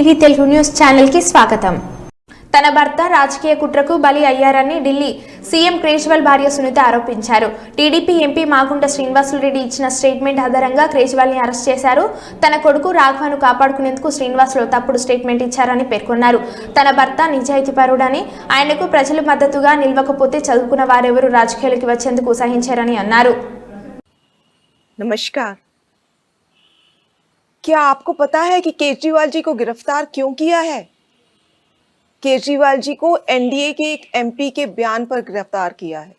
TV Telugu news channel కి స్వాగతం. తన భర్త రాజకీయ కుట్రకు బలి అయ్యారని ఢిల్లీ సీఎం కేజ్రీవాల్ భార్య సునీత ఆరోపించారు. టీడీపీ ఎంపీ మాగుంట శ్రీనివాసులురెడ్డి ఇచ్చిన స్టేట్మెంట్ ఆధారంగా కేజ్రీవాల్ ని అరెస్ట్ చేశారు. తన కొడుకు రాఘవను కాపాడుకునేందుకు శ్రీనివాసులు తప్పుడు స్టేట్మెంట్ ఇచ్చారని పేర్కొన్నారు. తన భర్త నిజాయితీపరుడని, ఆయనకు ప్రజలు మద్దతుగా నిలవకపోతే చదువుకున్న వారెవరూ రాజకీయాలకు వచ్చేందుకు సహించారని అన్నారు. नमस्कार। क्या आपको पता है कि केजरीवाल जी को गिरफ्तार क्यों किया है? केजरीवाल जी को एनडीए के एक एमपी के बयान पर गिरफ्तार किया है।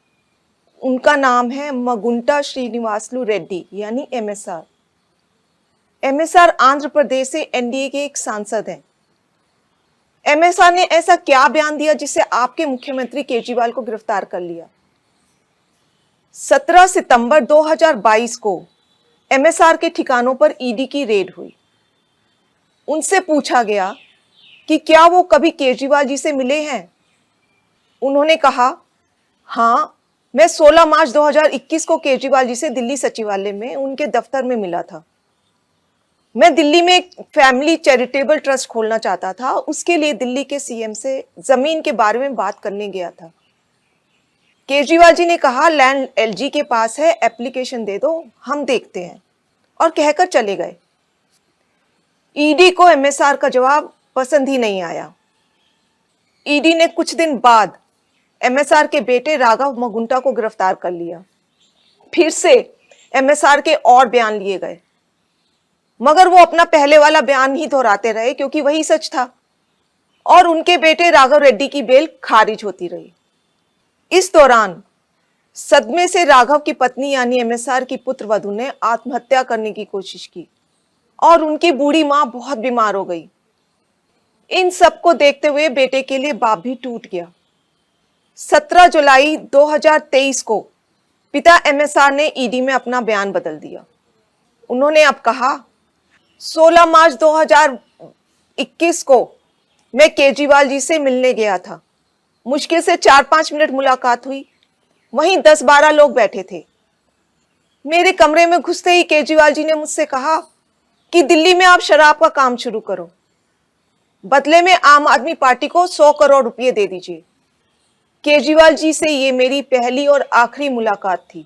उनका नाम है मगुंटा श्रीनिवासलू रेड्डी यानी एमएसआर। एमएसआर आंध्र प्रदेश से एनडीए के एक सांसद हैं। एमएसआर ने ऐसा क्या बयान दिया जिससे आपके मुख्यमंत्री केजरीवाल को गिरफ्तार कर लिया? 17 सितंबर 2022 को एमएसआर के ठिकानों पर ईडी की रेड हुई। उनसे पूछा गया कि क्या वो कभी केजरीवाल जी से मिले हैं। उन्होंने कहा, हाँ, मैं 16 मार्च 2021 को केजरीवाल जी से दिल्ली सचिवालय में उनके दफ्तर में मिला था। मैं दिल्ली में एक फैमिली चैरिटेबल ट्रस्ट खोलना चाहता था। उसके लिए दिल्ली के सीएम से जमीन के बारे में बात करने गया था। केजरीवाल जी ने कहा, लैंड एलजी के पास है, एप्लीकेशन दे दो, हम देखते हैं, और कहकर चले गए। ईडी को एमएसआर का जवाब पसंद ही नहीं आया। ईडी ने कुछ दिन बाद एमएसआर के बेटे राघव मगुंटा को गिरफ्तार कर लिया। फिर से एमएसआर के और बयान लिए गए, मगर वो अपना पहले वाला बयान ही दोहराते रहे क्योंकि वही सच था, और उनके बेटे राघव रेड्डी की बेल खारिज होती रही। इस दौरान सदमे से राघव की पत्नी यानी एमएसआर की पुत्र वधू ने आत्महत्या करने की कोशिश की और उनकी बूढ़ी मां बहुत बीमार हो गई। इन सब को देखते हुए बेटे के लिए बाप भी टूट गया। 17 जुलाई 2023 को पिता एमएसआर ने ईडी में अपना बयान बदल दिया। उन्होंने अब कहा, 16 मार्च 2021 को मैं केजरीवाल जी से मिलने गया था। मुश्किल से 4-5 मिनट मुलाकात हुई। वहीं 10-12 लोग बैठे थे। मेरे कमरे में घुसते ही केजरीवाल जी ने मुझसे कहा कि दिल्ली में आप शराब का काम शुरू करो, बदले में आम आदमी पार्टी को 100 करोड़ रुपए दे दीजिए। केजरीवाल जी से ये मेरी पहली और आखिरी मुलाकात थी।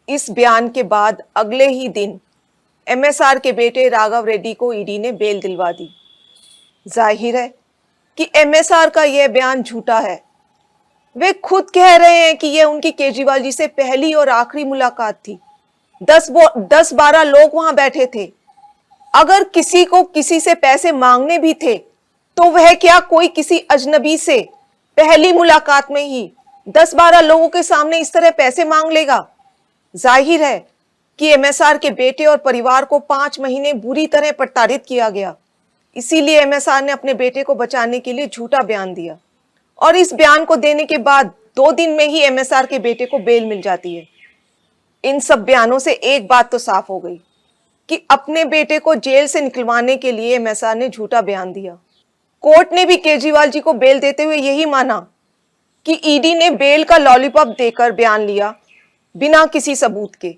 इस बयान के बाद अगले ही दिन एमएसआर के बेटे राघव रेड्डी को ईडी ने बेल दिलवा दी। जाहिर है कि एमएसआर का यह बयान झूठा है। वे खुद कह रहे हैं कि यह उनकी केजरीवाल जी से पहली और आखिरी मुलाकात थी। 10-12 लोग वहां बैठे थे। अगर किसी को किसी से पैसे मांगने भी थे तो वह क्या कोई किसी अजनबी से पहली मुलाकात में ही 10-12 लोगों के सामने इस तरह पैसे मांग लेगा? जाहिर है कि एमएसआर के बेटे और परिवार को 5 महीने बुरी तरह प्रताड़ित किया गया। इसीलिए एमएसआर ने अपने बेटे को बचाने के लिए झूठा बयान दिया, और इस बयान को देने के बाद 2 दिन में ही एमएसआर के बेटे को बेल मिल जाती है। इन सब बयानों से एक बात तो साफ हो गई कि अपने बेटे को जेल से निकलवाने के लिए एमएसआर ने झूठा बयान दिया। कोर्ट ने भी केजरीवाल जी को बेल देते हुए यही माना कि ईडी ने बेल का लॉलीपॉप देकर बयान लिया बिना किसी सबूत के।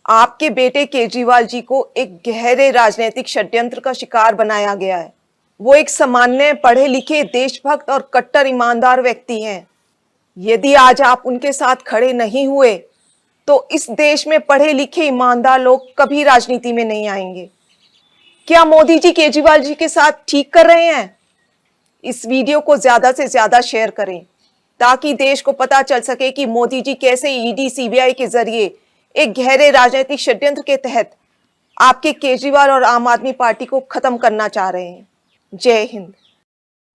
आपके बेटे केजरीवाल जी को एक गहरे राजनीतिक षड्यंत्र का शिकार बनाया गया है। वो एक सामान्य पढ़े लिखे देशभक्त और कट्टर ईमानदार व्यक्ति हैं। यदि आज आप उनके साथ खड़े नहीं हुए तो इस देश में पढ़े लिखे ईमानदार लोग कभी राजनीति में नहीं आएंगे। क्या मोदी जी केजरीवाल जी के साथ ठीक कर रहे हैं? इस वीडियो को ज्यादा से ज्यादा शेयर करें ताकि देश को पता चल सके कि मोदी जी कैसे ईडी सीबीआई के जरिए एक गहरे राजनीतिक षड्यंत्र के तहत आपके केजरीवाल और आम आदमी पार्टी को खत्म करना चाह रहे हैं। जय हिंद।